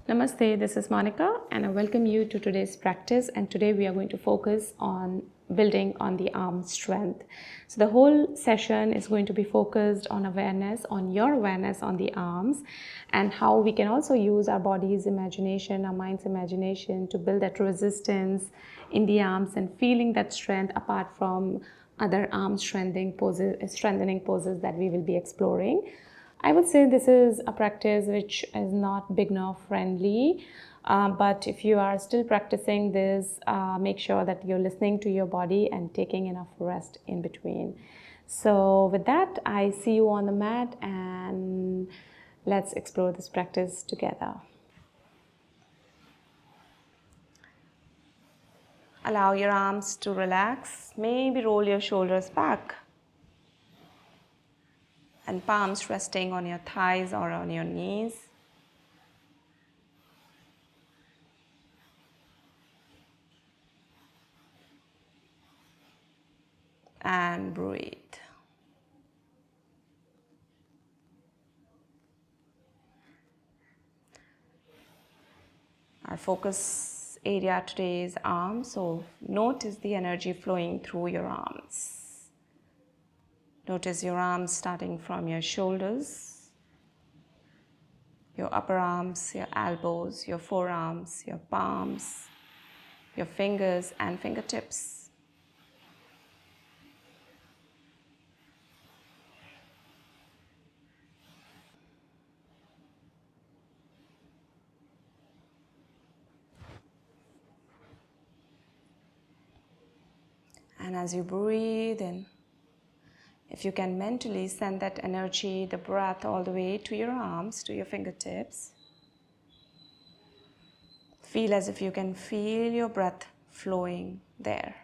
Namaste, this is Monica and I welcome you to today's practice, and today we are going to focus on building on the arm strength. So the whole session is going to be focused on awareness, on your awareness on the arms, and how we can also use our body's imagination, our mind's imagination to build that resistance in the arms and feeling that strength apart from other arm strengthening poses that we will be exploring. I would say this is a practice which is not beginner friendly, but if you are still practicing this, make sure that you're listening to your body and taking enough rest in between. So with that, I see you on the mat and let's explore this practice together. Allow your arms to relax. Maybe roll your shoulders back and palms resting on your thighs or on your knees. And breathe. Our focus area today is arms, so notice the energy flowing through your arms. Notice your arms starting from your shoulders, your upper arms, your elbows, your forearms, your palms, your fingers and fingertips. And as you breathe in, if you can mentally send that energy, the breath all the way to your arms, to your fingertips, feel as if you can feel your breath flowing there.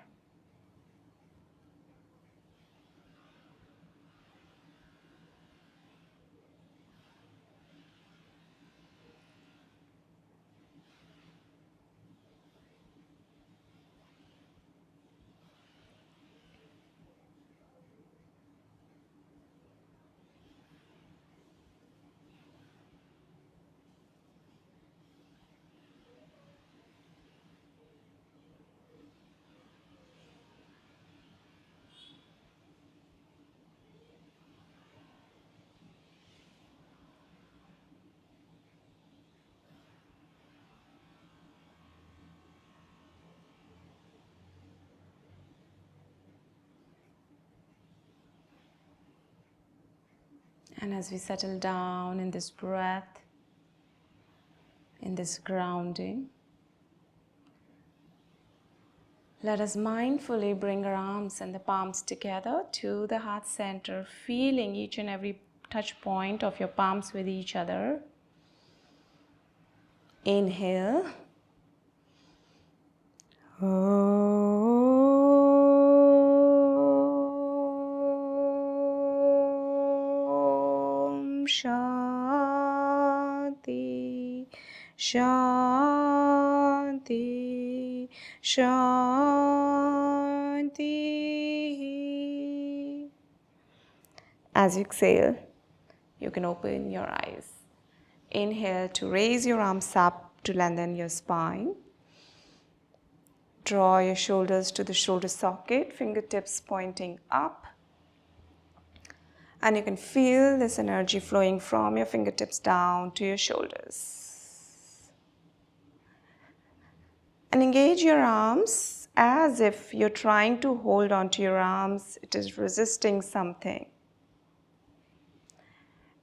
And as we settle down in this breath, in this grounding, let us mindfully bring our arms and the palms together to the heart center, feeling each and every touch point of your palms with each other. Inhale. Om Shanti, Shanti, Shanti. As you exhale, you can open your eyes. Inhale to raise your arms up to lengthen your spine. Draw your shoulders to the shoulder socket, fingertips pointing up. And you can feel this energy flowing from your fingertips down to your shoulders. And engage your arms as if you're trying to hold onto your arms. It is resisting something.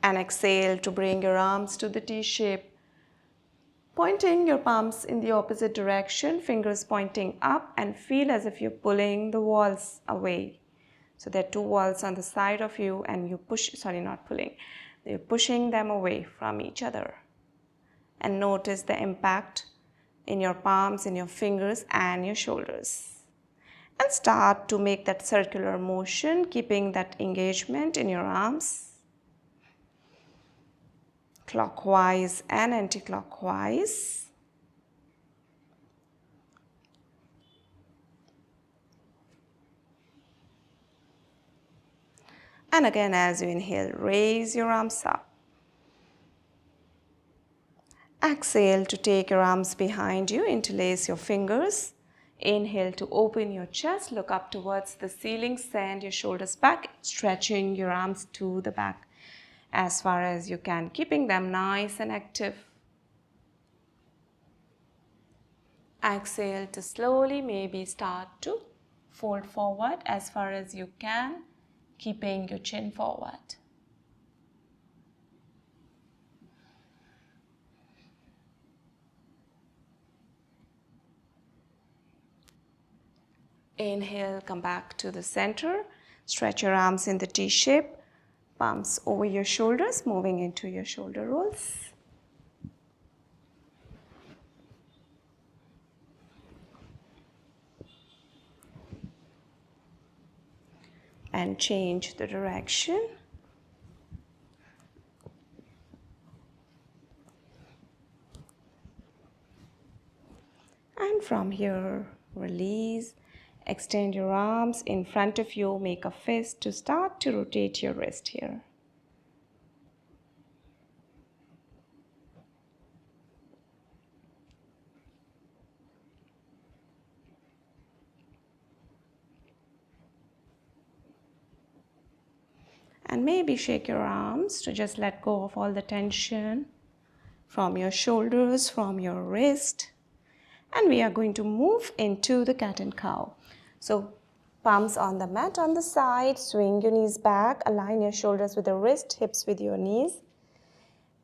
And exhale to bring your arms to the T shape, pointing your palms in the opposite direction, fingers pointing up, and feel as if you're pulling the walls away. So there are two walls on the side of you and you push, you're pushing them away from each other. And notice the impact in your palms, in your fingers and your shoulders. And start to make that circular motion, keeping that engagement in your arms. Clockwise and anti-clockwise. And again, as you inhale, raise your arms up. Exhale to take your arms behind you, interlace your fingers. Inhale to open your chest, look up towards the ceiling, send your shoulders back, stretching your arms to the back as far as you can, keeping them nice and active. Exhale to slowly maybe start to fold forward as far as you can, keeping your chin forward. Inhale, come back to the center. Stretch your arms in the T shape. Palms over your shoulders, moving into your shoulder rolls. And change the direction. And from here, release. Extend your arms in front of you, make a fist to start to rotate your wrist here. And maybe shake your arms to just let go of all the tension from your shoulders, from your wrist. And we are going to move into the cat and cow. So palms on the mat on the side, swing your knees back, align your shoulders with the wrist, hips with your knees,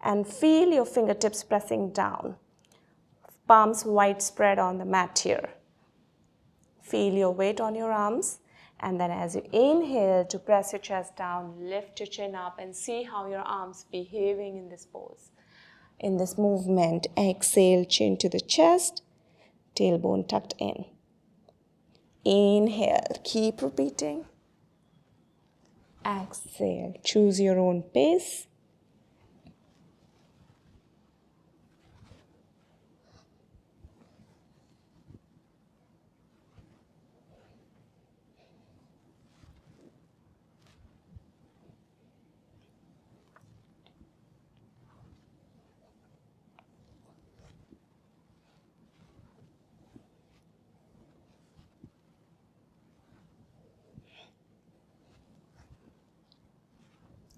and feel your fingertips pressing down. Palms widespread on the mat here. Feel your weight on your arms, and then as you inhale to press your chest down, lift your chin up and see how your arms behaving in this pose. In this movement, exhale, chin to the chest, tailbone tucked in. Inhale, keep repeating. Exhale, choose your own pace.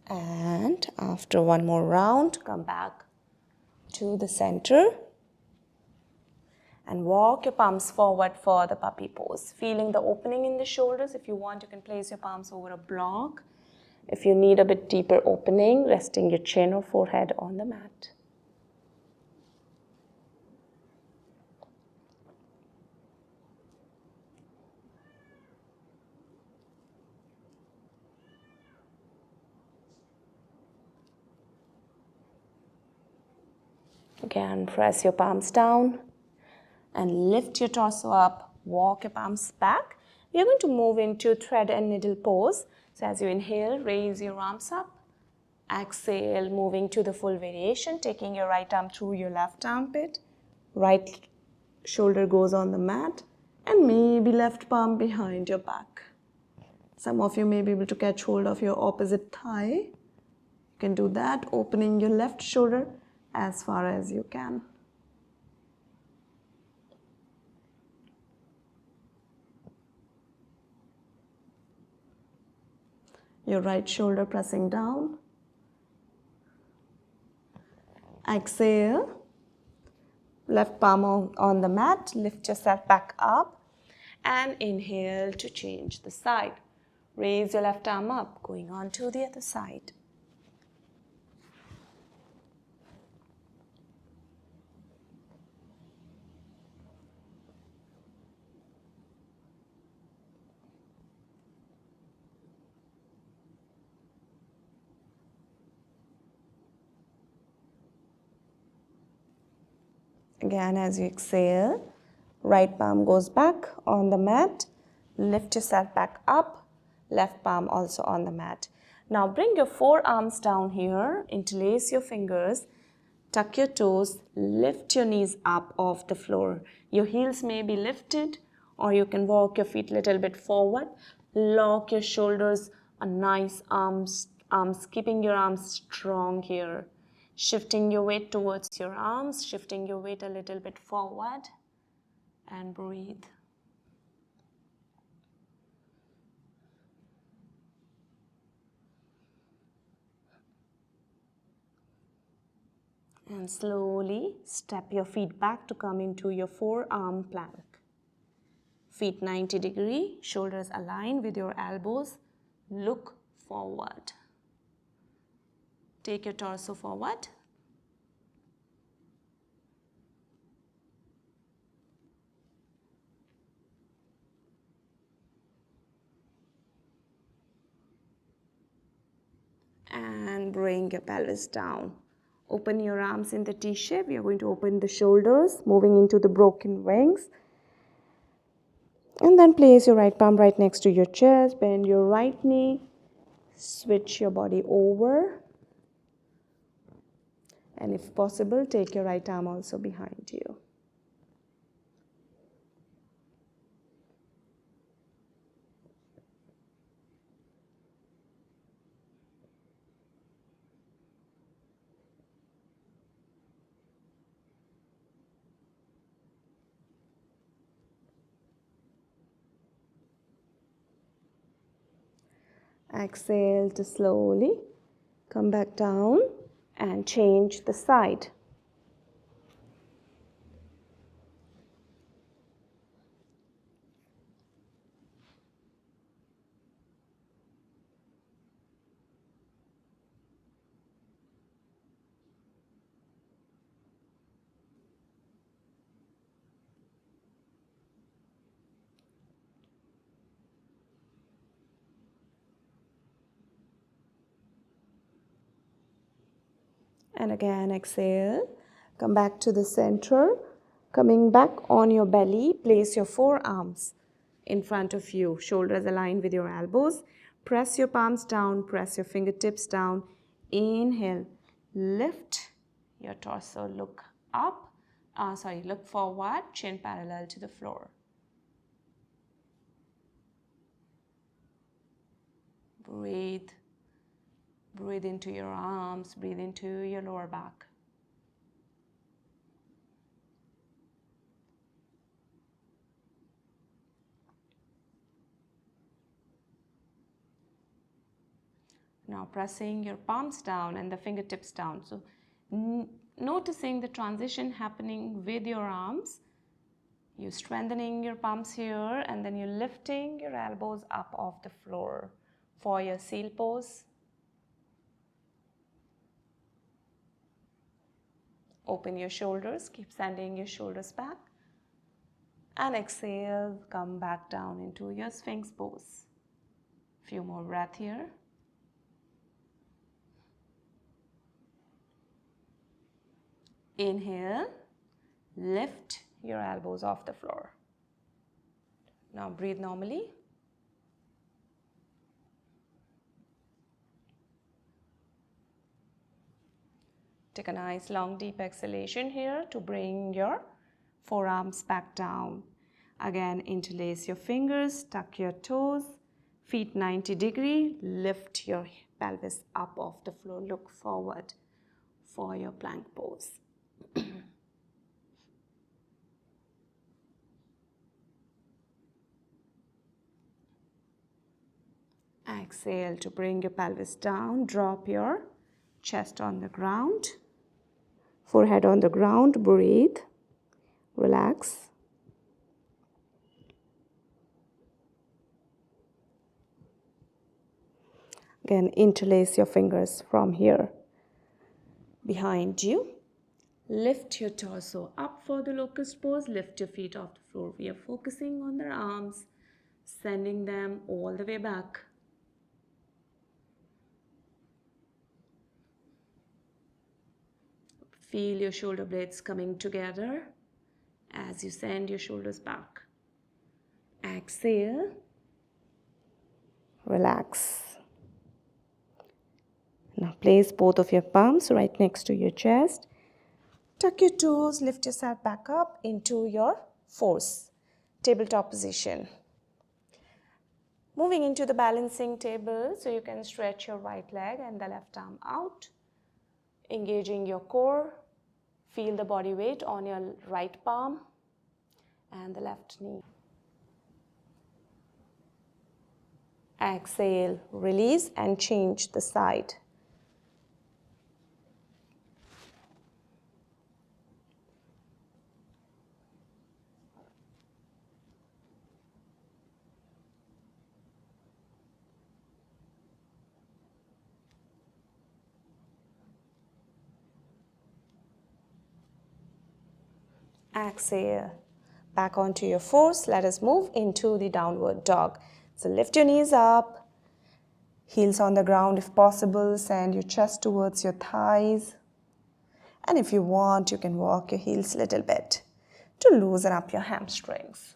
And after one more round, come back to the center and walk your palms forward for the puppy pose. Feeling the opening in the shoulders. If you want, you can place your palms over a block. If you need a bit deeper opening, resting your chin or forehead on the mat. Again, press your palms down and lift your torso up. Walk your palms back. We are going to move into thread and needle pose. So as you inhale, raise your arms up. Exhale, moving to the full variation, taking your right arm through your left armpit. Right shoulder goes on the mat and maybe left palm behind your back. Some of you may be able to catch hold of your opposite thigh. You can do that, opening your left shoulder as far as you can. Your right shoulder pressing down. Exhale. Left palm on the mat. Lift yourself back up. And inhale to change the side. Raise your left arm up, going on to the other side. Again, as you exhale, right palm goes back on the mat. Lift yourself back up. Left palm also on the mat. Now bring your forearms down here. Interlace your fingers. Tuck your toes. Lift your knees up off the floor. Your heels may be lifted, or you can walk your feet a little bit forward. Lock your shoulders. A nice arms, keeping your arms strong here. Shifting your weight towards your arms, shifting your weight a little bit forward, and breathe. And slowly step your feet back to come into your forearm plank. Feet 90 degree, shoulders aligned with your elbows. Look forward. Take your torso forward. And bring your pelvis down. Open your arms in the T shape. You're going to open the shoulders, moving into the broken wings. And then place your right palm right next to your chest. Bend your right knee. Switch your body over. And if possible, take your right arm also behind you. Exhale to slowly come back down and change the side. And again, exhale. Come back to the center. Coming back on your belly, place your forearms in front of you. Shoulders aligned with your elbows. Press your palms down. Press your fingertips down. Inhale. Lift your torso. Look up. Look forward. Chin parallel to the floor. Breathe. Breathe into your arms, breathe into your lower back. Now pressing your palms down and the fingertips down. So noticing the transition happening with your arms. You're strengthening your palms here and then you're lifting your elbows up off the floor for your seal pose. Open your shoulders, keep sending your shoulders back. And exhale, come back down into your Sphinx pose. Few more breaths here. Inhale, lift your elbows off the floor. Now breathe normally. Take a nice long deep exhalation here to bring your forearms back down. Again, interlace your fingers, tuck your toes, feet 90 degree, lift your pelvis up off the floor, look forward for your plank pose. Exhale to bring your pelvis down, drop your chest on the ground, forehead on the ground, breathe, relax. Again, interlace your fingers from here behind you. Lift your torso up for the locust pose. Lift your feet off the floor. We are focusing on their arms, sending them all the way back. Feel your shoulder blades coming together as you send your shoulders back. Exhale. Relax. Now place both of your palms right next to your chest. Tuck your toes, lift yourself back up into your force, tabletop position. Moving into the balancing table, so you can stretch your right leg and the left arm out. Engaging your core, feel the body weight on your right palm and the left knee. Exhale, release and change the side. Exhale, back onto your force. Let us move into the downward dog. So lift your knees up, heels on the ground if possible, send your chest towards your thighs. And if you want, you can walk your heels a little bit to loosen up your hamstrings.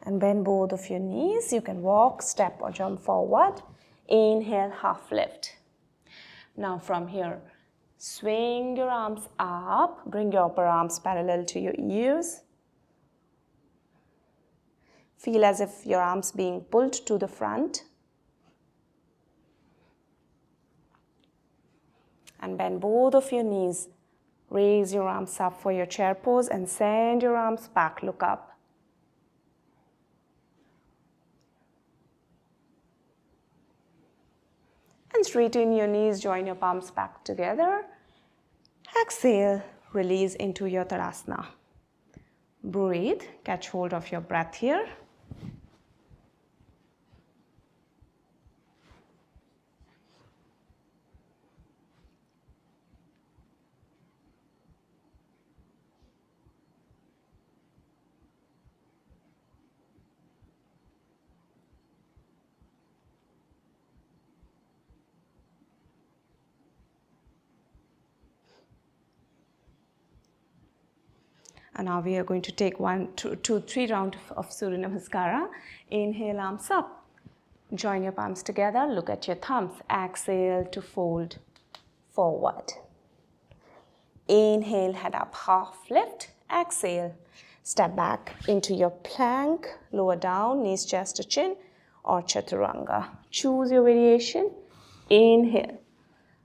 And bend both of your knees. You can walk, step or jump forward. Inhale, half lift. Now from here, swing your arms up. Bring your upper arms parallel to your ears. Feel as if your arms being pulled to the front. And bend both of your knees. Raise your arms up for your chair pose and send your arms back. Look up. And straighten your knees, join your palms back together. Exhale, release into your Tadasana. Breathe, catch hold of your breath here. And now we are going to take 1, 2, 3 rounds of Surya Namaskara. Inhale, arms up. Join your palms together. Look at your thumbs. Exhale to fold forward. Inhale, head up, half lift. Exhale, step back into your plank. Lower down, knees, chest to chin or chaturanga. Choose your variation. Inhale,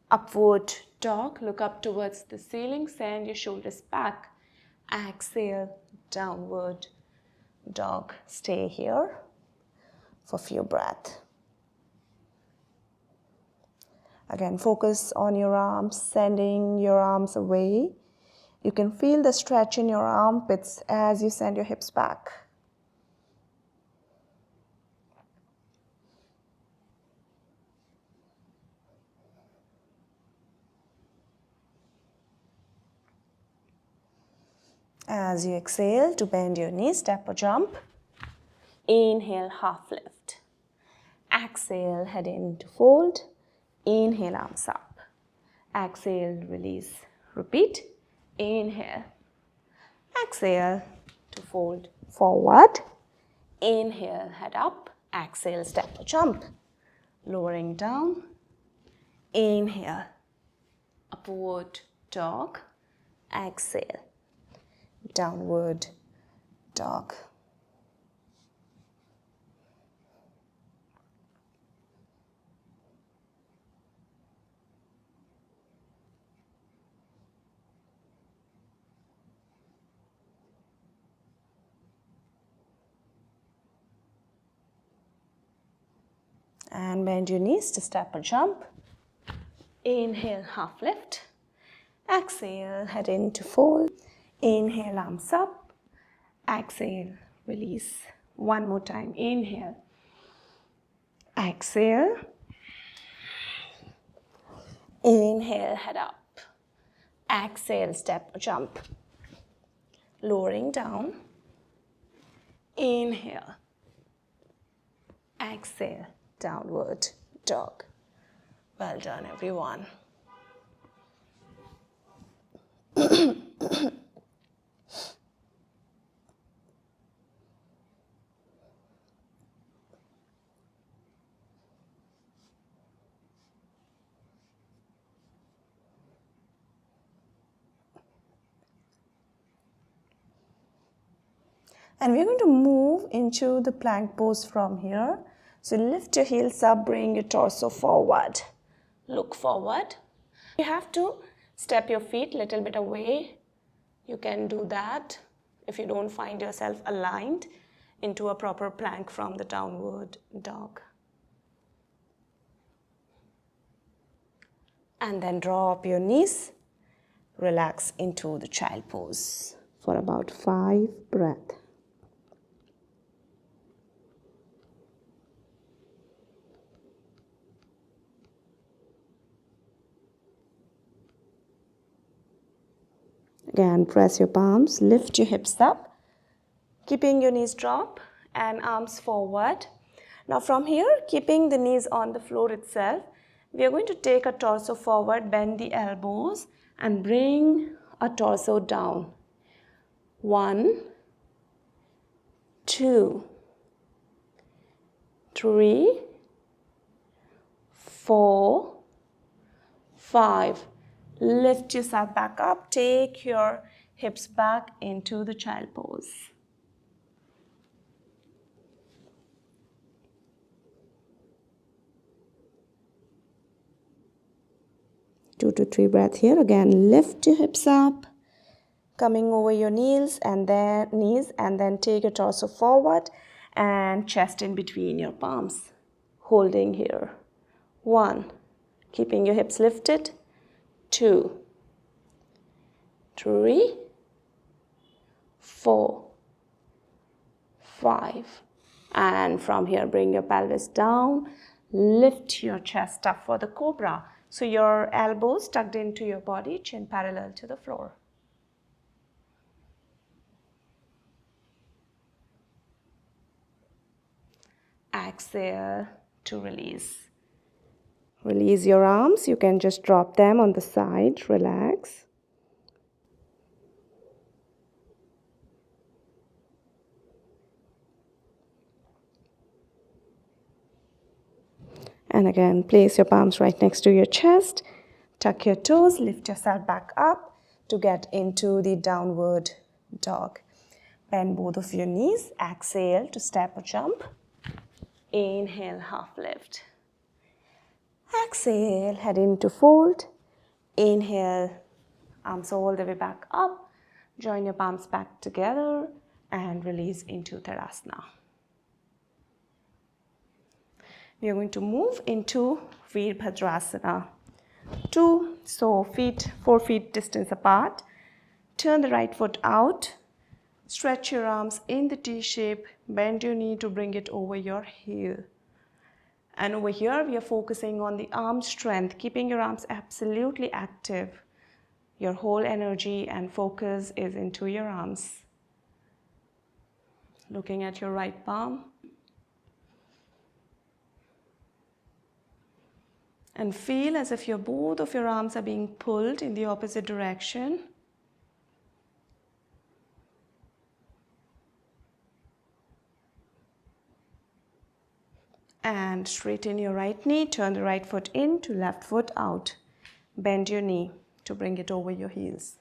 upward dog. Look up towards the ceiling. Send your shoulders back. Exhale, downward dog. Stay here for a few breaths. Again, focus on your arms, sending your arms away. You can feel the stretch in your armpits as you send your hips back. As you exhale to bend your knees, step or jump. Inhale, half lift. Exhale, head in to fold. Inhale, arms up. Exhale, release. Repeat. Inhale. Exhale to fold forward. Inhale, head up. Exhale, step or jump. Lowering down. Inhale. Upward dog. Exhale. Downward dog. And bend your knees to step or jump. Inhale, half lift. Exhale, head in to fold. Inhale, arms up. Exhale, release. One more time. Inhale. Exhale. Inhale, head up. Exhale, step or jump. Lowering down. Inhale. Exhale, downward dog. Well done, everyone. And we're going to move into the plank pose from here. So lift your heels up, bring your torso forward. Look forward. You have to step your feet a little bit away. You can do that if you don't find yourself aligned into a proper plank from the downward dog. And then drop your knees. Relax into the child pose for about 5 breaths. Again, press your palms, lift your hips up, keeping your knees drop and arms forward. Now from here, keeping the knees on the floor itself, we are going to take a torso forward, bend the elbows and bring a torso down. 1, 2, 3, 4, 5. Lift yourself back up. Take your hips back into the child pose. Two to three breaths here. Again, lift your hips up, coming over your knees and then take your torso forward and chest in between your palms. Holding here. 1, keeping your hips lifted. 2, 3, 4, 5. And from here, bring your pelvis down. Lift your chest up for the Cobra. So your elbows tucked into your body, chin parallel to the floor. Exhale to release. Release your arms. You can just drop them on the side. Relax. And again, place your palms right next to your chest. Tuck your toes. Lift yourself back up to get into the downward dog. Bend both of your knees. Exhale to step or jump. Inhale, half lift. Exhale, head into fold. Inhale, arms all the way back up. Join your palms back together and release into Tadasana. We are going to move into Virabhadrasana. 2, so 4 feet distance apart. Turn the right foot out. Stretch your arms in the T shape. Bend your knee to bring it over your heel. And over here, we are focusing on the arm strength, keeping your arms absolutely active. Your whole energy and focus is into your arms. Looking at your right palm. And feel as if both of your arms are being pulled in the opposite direction. And straighten your right knee, turn the right foot in to left foot out. Bend your knee to bring it over your heels.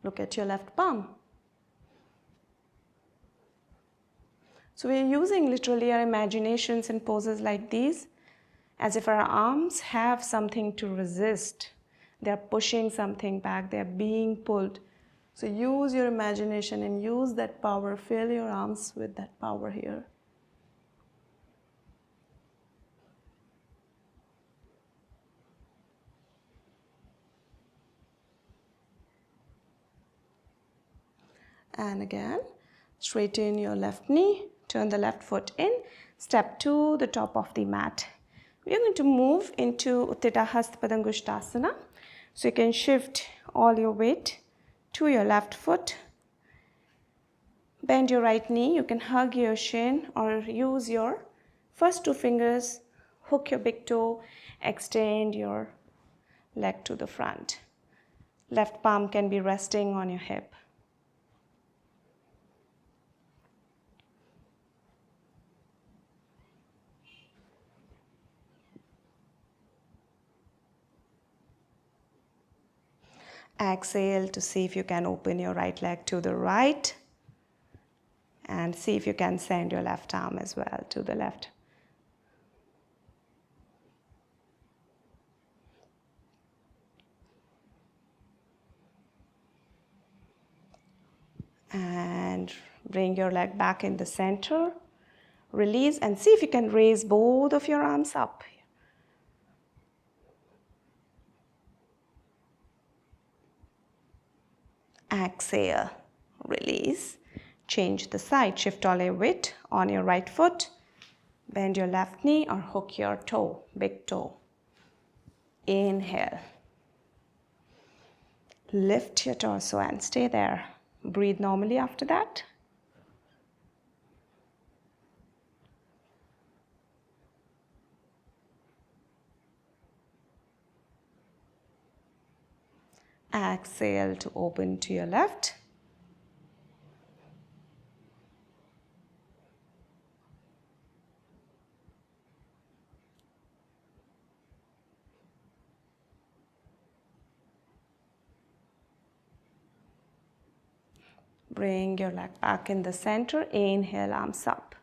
Look at your left palm. So we're using literally our imaginations in poses like these, as if our arms have something to resist. They're pushing something back, they're being pulled. So use your imagination and use that power. Fill your arms with that power here. And again, straighten your left knee, turn the left foot in, step to the top of the mat. We are going to move into Uttita Hasta Padangusthasana. So you can shift all your weight to your left foot. Bend your right knee. You can hug your shin or use your first 2 fingers, hook your big toe, extend your leg to the front. Left palm can be resting on your hip. Exhale to see if you can open your right leg to the right. And see if you can send your left arm as well to the left. And bring your leg back in the center. Release and see if you can raise both of your arms up. Exhale, release. Change the side, shift all your weight on your right foot. Bend your left knee or hook your toe, big toe. Inhale. Lift your torso and stay there. Breathe normally after that. Exhale to open to your left. Bring your leg back in the center. Inhale, arms up.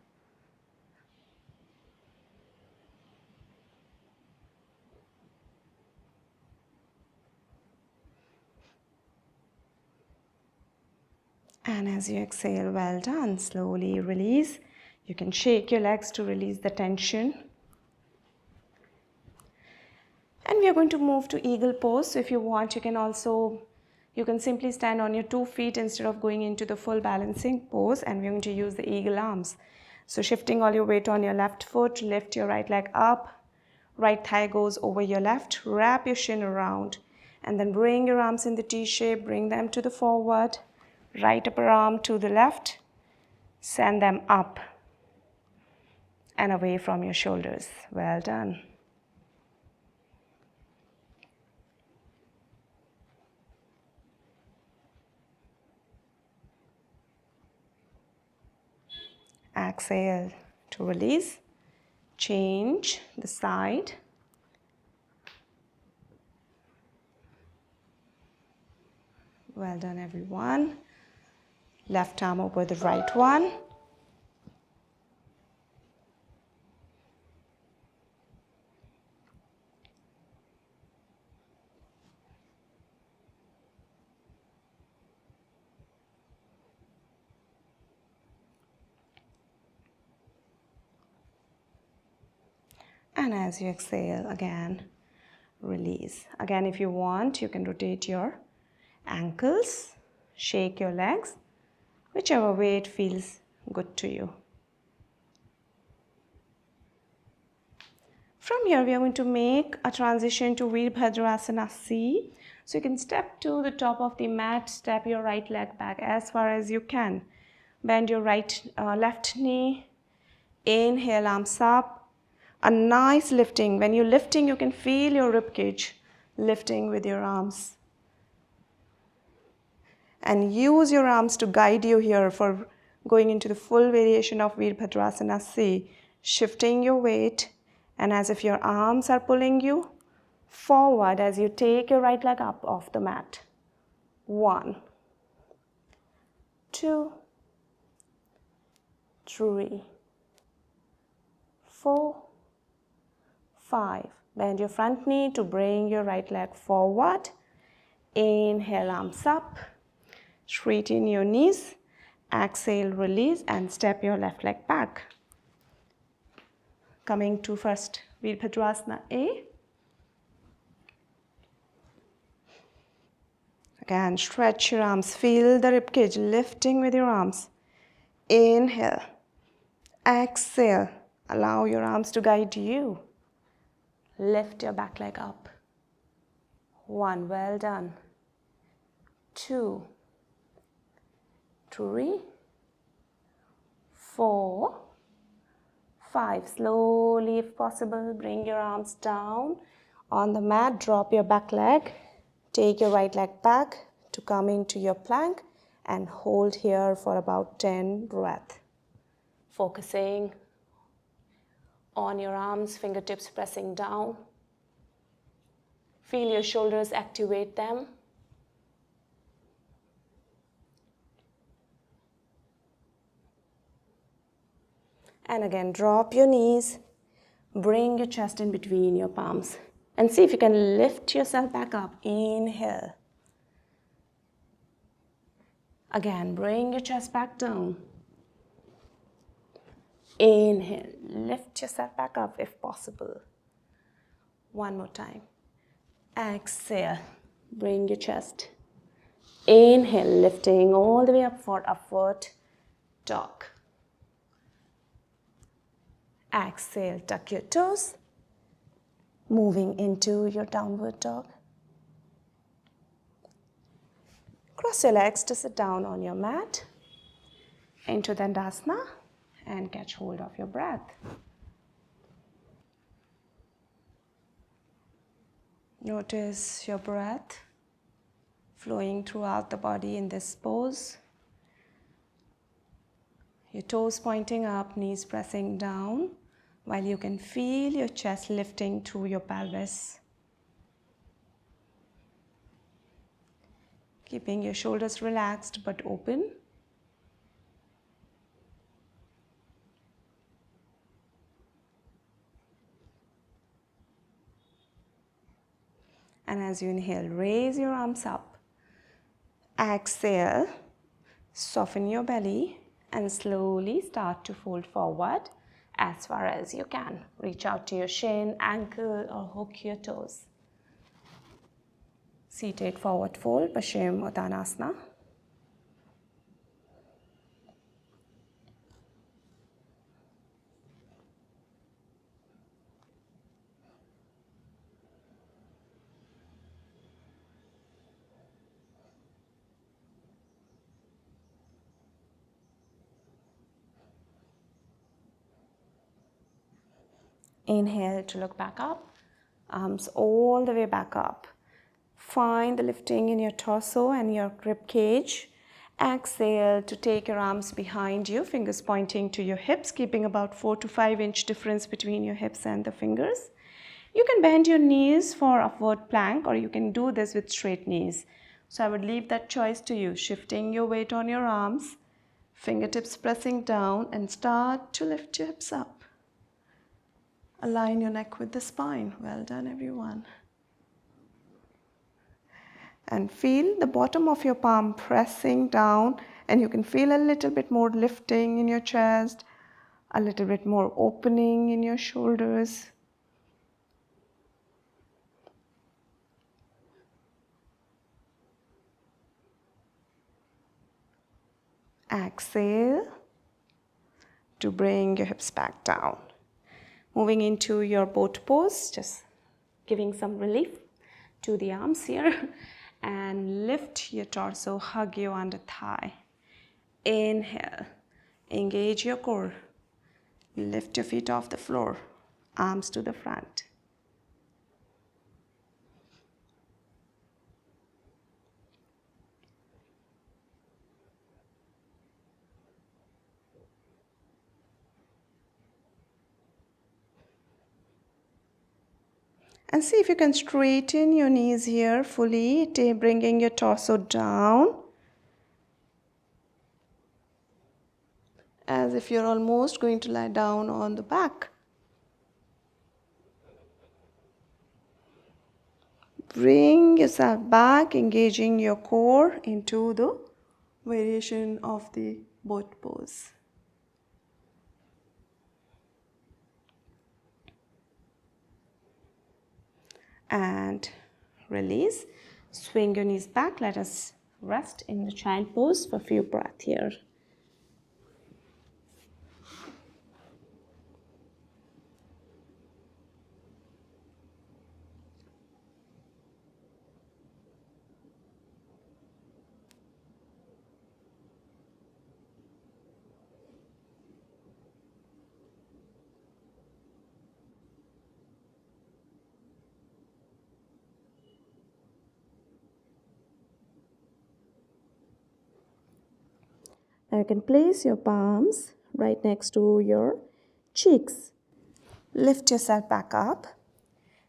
And as you exhale, well done. Slowly release. You can shake your legs to release the tension. And we are going to move to eagle pose. So if you want, you can simply stand on your 2 feet instead of going into the full balancing pose. And we're going to use the eagle arms. So shifting all your weight on your left foot, lift your right leg up. Right thigh goes over your left. Wrap your shin around. And then bring your arms in the T shape. Bring them to the forward. Right upper arm to the left, send them up and away from your shoulders. Well done. Exhale to release. Change the side. Well done, everyone. Left arm over the right one. And as you exhale, again, release. Again, if you want, you can rotate your ankles, shake your legs, whichever way it feels good to you. From here, we are going to make a transition to Virabhadrasana C. So you can step to the top of the mat, step your right leg back as far as you can. Bend your left knee. Inhale, arms up. A nice lifting. When you're lifting, you can feel your ribcage lifting with your arms. And use your arms to guide you here for going into the full variation of Virabhadrasana C. Shifting your weight, and as if your arms are pulling you forward as you take your right leg up off the mat. 1, 2, 3, 4, 5. Bend your front knee to bring your right leg forward. Inhale, arms up. Straighten your knees. Exhale, release, and step your left leg back. Coming to first Virabhadrasana A. Again, stretch your arms. Feel the ribcage lifting with your arms. Inhale. Exhale. Allow your arms to guide you. Lift your back leg up. 1, well done. 2, 3, 4, 5. Slowly, if possible, bring your arms down on the mat. Drop your back leg. Take your right leg back to come into your plank and hold here for about 10 breaths. Focusing on your arms, fingertips pressing down. Feel your shoulders, activate them. And again, drop your knees. Bring your chest in between your palms. And see if you can lift yourself back up. Inhale. Again, bring your chest back down. Inhale. Lift yourself back up if possible. One more time. Exhale. Bring your chest. Inhale, lifting all the way up for upward dog. Exhale, tuck your toes. Moving into your downward dog. Cross your legs to sit down on your mat. Into Dandasana and catch hold of your breath. Notice your breath flowing throughout the body in this pose. Your toes pointing up, knees pressing down, while you can feel your chest lifting through your pelvis. Keeping your shoulders relaxed but open. And as you inhale, raise your arms up. Exhale, soften your belly and slowly start to fold forward as far as you can. Reach out to your shin, ankle or hook your toes. Seated forward fold, Paschim Uttanasana. Inhale to look back up, arms all the way back up. Find the lifting in your torso and your rib cage. Exhale to take your arms behind you, fingers pointing to your hips, keeping about 4 to 5 inch difference between your hips and the fingers. You can bend your knees for upward plank or you can do this with straight knees. So I would leave that choice to you, shifting your weight on your arms, fingertips pressing down and start to lift your hips up. Align your neck with the spine. Well done, everyone. And feel the bottom of your palm pressing down, and you can feel a little bit more lifting in your chest, a little bit more opening in your shoulders. Exhale to bring your hips back down. Moving into your boat pose, just giving some relief to the arms here. And lift your torso, hug your under thigh. Inhale, engage your core. Lift your feet off the floor, arms to the front. And see if you can straighten your knees here fully, bringing your torso down. As if you're almost going to lie down on the back. Bring yourself back, engaging your core into the variation of the boat pose. And release. Swing your knees back. Let us rest in the child pose for a few breaths here. Now you can place your palms right next to your cheeks. Lift yourself back up.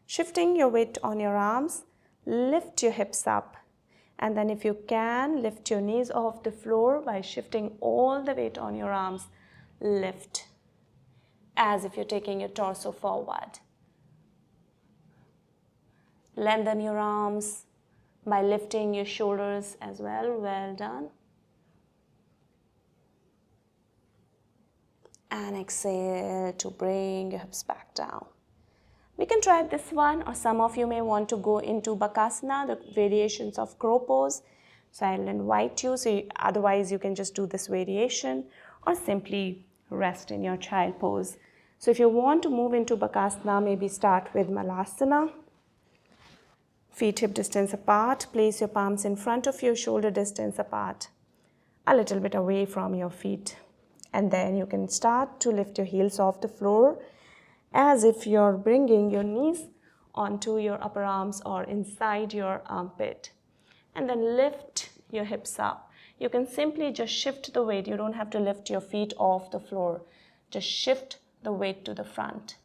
Shifting your weight on your arms, lift your hips up. And then if you can, lift your knees off the floor by shifting all the weight on your arms. Lift. as if you're taking your torso forward. Lengthen your arms by lifting your shoulders as well. Well done. And exhale to bring your hips back down. We can try this one, or some of you may want to go into Bakasana, the variations of crow pose. So I'll invite you, otherwise you can just do this variation or simply rest in your child pose. So if you want to move into Bakasana, maybe start with Malasana. Feet hip distance apart, place your palms in front of you, shoulder distance apart, a little bit away from your feet. And then you can start to lift your heels off the floor as if you're bringing your knees onto your upper arms or inside your armpit. And then lift your hips up. You can simply just shift the weight. You don't have to lift your feet off the floor. Just shift the weight to the front.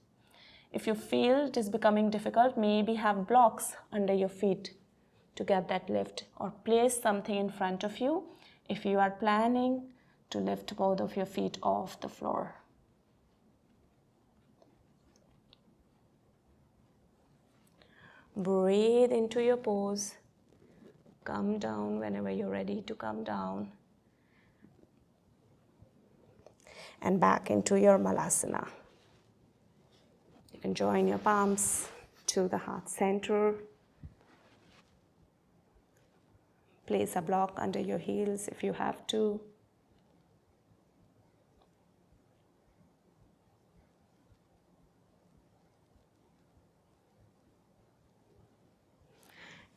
If you feel it is becoming difficult, maybe have blocks under your feet to get that lift, or place something in front of you if you are planning to lift both of your feet off the floor. Breathe into your pose. Come down whenever you're ready to come down. And back into your Malasana. You can join your palms to the heart center. Place a block under your heels if you have to.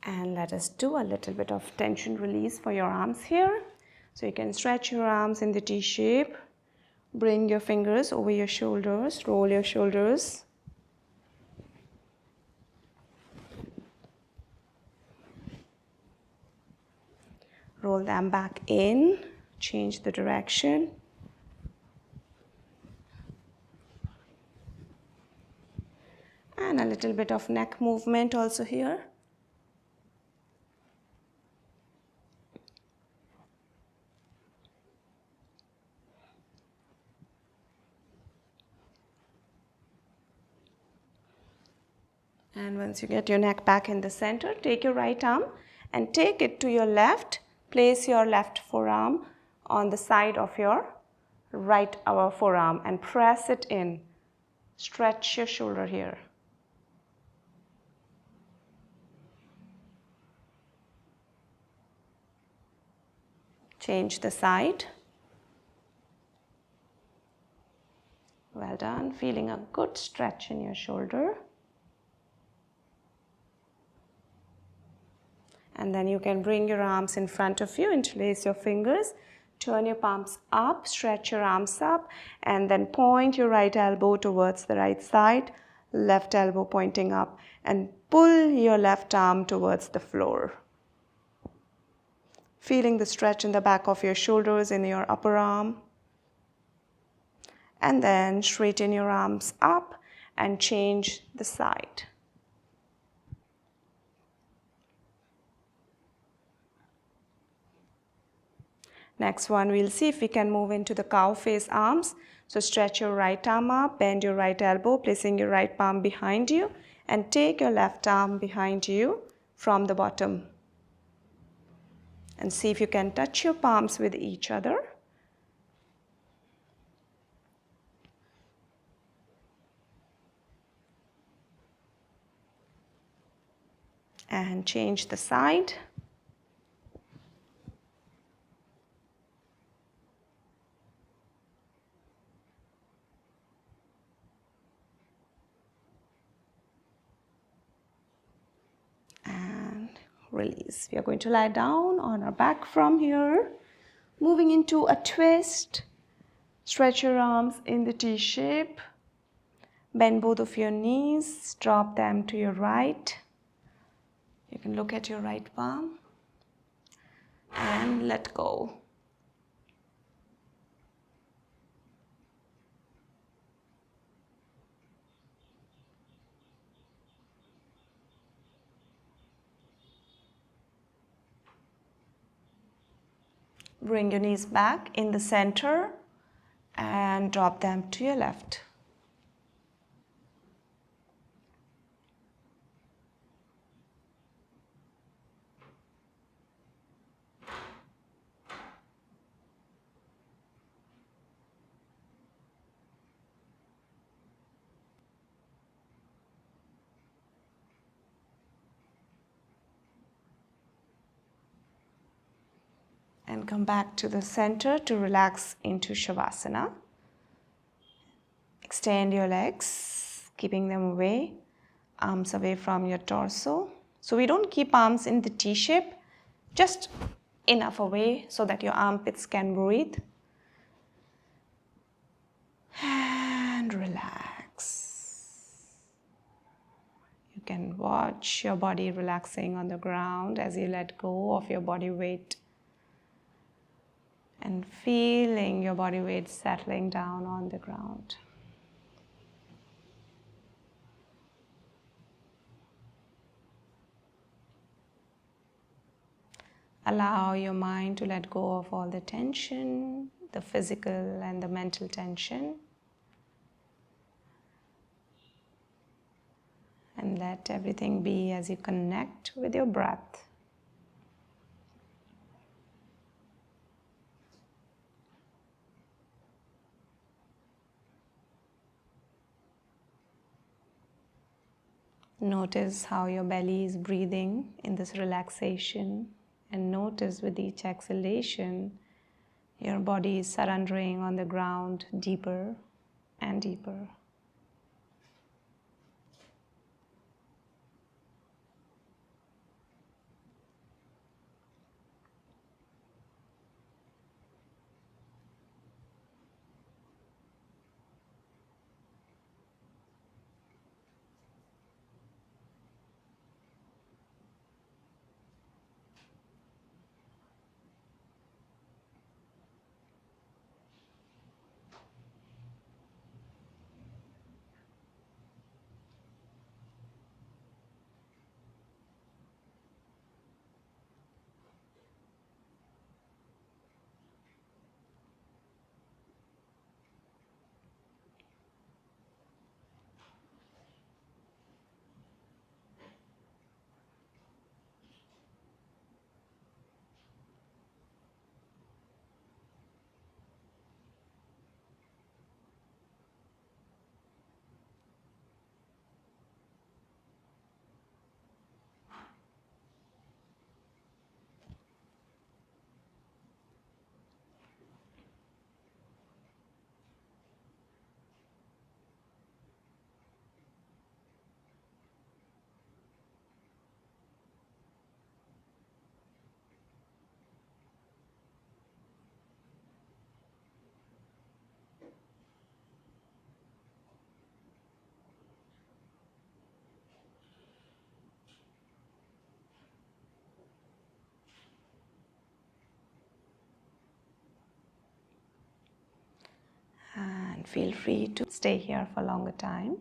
And let us do a little bit of tension release for your arms here. So you can stretch your arms in the T shape. Bring your fingers over your shoulders. Roll your shoulders. Roll them back in. Change the direction. And a little bit of neck movement also here. And once you get your neck back in the center, take your right arm and take it to your left. Place your left forearm on the side of your right forearm and press it in. Stretch your shoulder here. Change the side. Well done. Feeling a good stretch in your shoulder. And then you can bring your arms in front of you, interlace your fingers, turn your palms up, stretch your arms up, and then point your right elbow towards the right side, left elbow pointing up, and pull your left arm towards the floor. Feeling the stretch in the back of your shoulders in your upper arm. And then straighten your arms up and change the side. Next one, we'll see if we can move into the cow face arms. So stretch your right arm up, bend your right elbow, placing your right palm behind you, and take your left arm behind you from the bottom. And see if you can touch your palms with each other. And change the side. And release. We are going to lie down on our back from here. Moving into a twist. Stretch your arms in the T shape. Bend both of your knees. Drop them to your right. You can look at your right palm. And let go. Bring your knees back in the center and drop them to your left. And come back to the center to relax into Savasana. Extend your legs, keeping them away, arms away from your torso. So we don't keep arms in the T shape, just enough away so that your armpits can breathe. And relax. You can watch your body relaxing on the ground as you let go of your body weight and feeling your body weight settling down on the ground. Allow your mind to let go of all the tension, the physical and the mental tension. And let everything be as you connect with your breath. Notice how your belly is breathing in this relaxation, and notice with each exhalation, your body is surrendering on the ground deeper and deeper. And feel free to stay here for a longer time,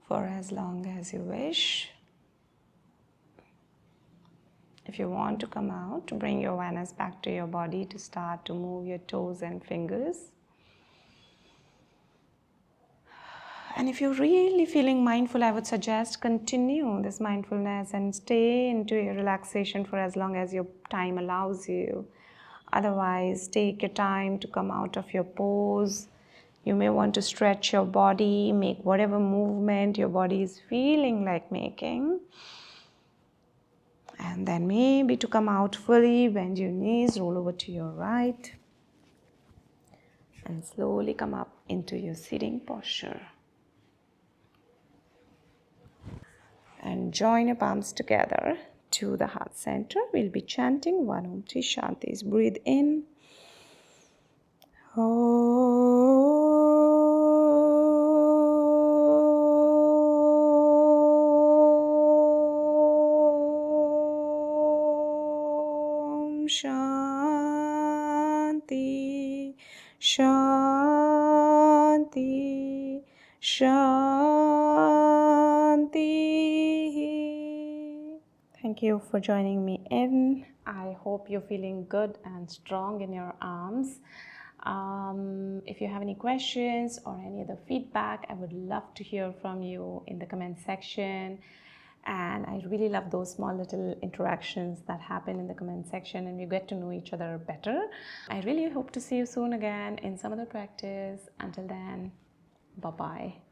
for as long as you wish. If you want to come out, to bring your awareness back to your body, to start to move your toes and fingers. And if you're really feeling mindful, I would suggest continue this mindfulness and stay into your relaxation for as long as your time allows you. Otherwise, take your time to come out of your pose. You may want to stretch your body, make whatever movement your body is feeling like making. And then maybe to come out fully, bend your knees, roll over to your right. And slowly come up into your sitting posture. And join your palms together to the heart center. We'll be chanting One Om Tri Shantis. Breathe in. Om Shanti, Shanti, Shanti. Thank you for joining me in. I hope you're feeling good and strong in your arms. If you have any questions or any other feedback, I would love to hear from you in the comment section. And I really love those small little interactions that happen in the comment section, and we get to know each other better. I really hope to see you soon again in some other practice. Until then, bye-bye.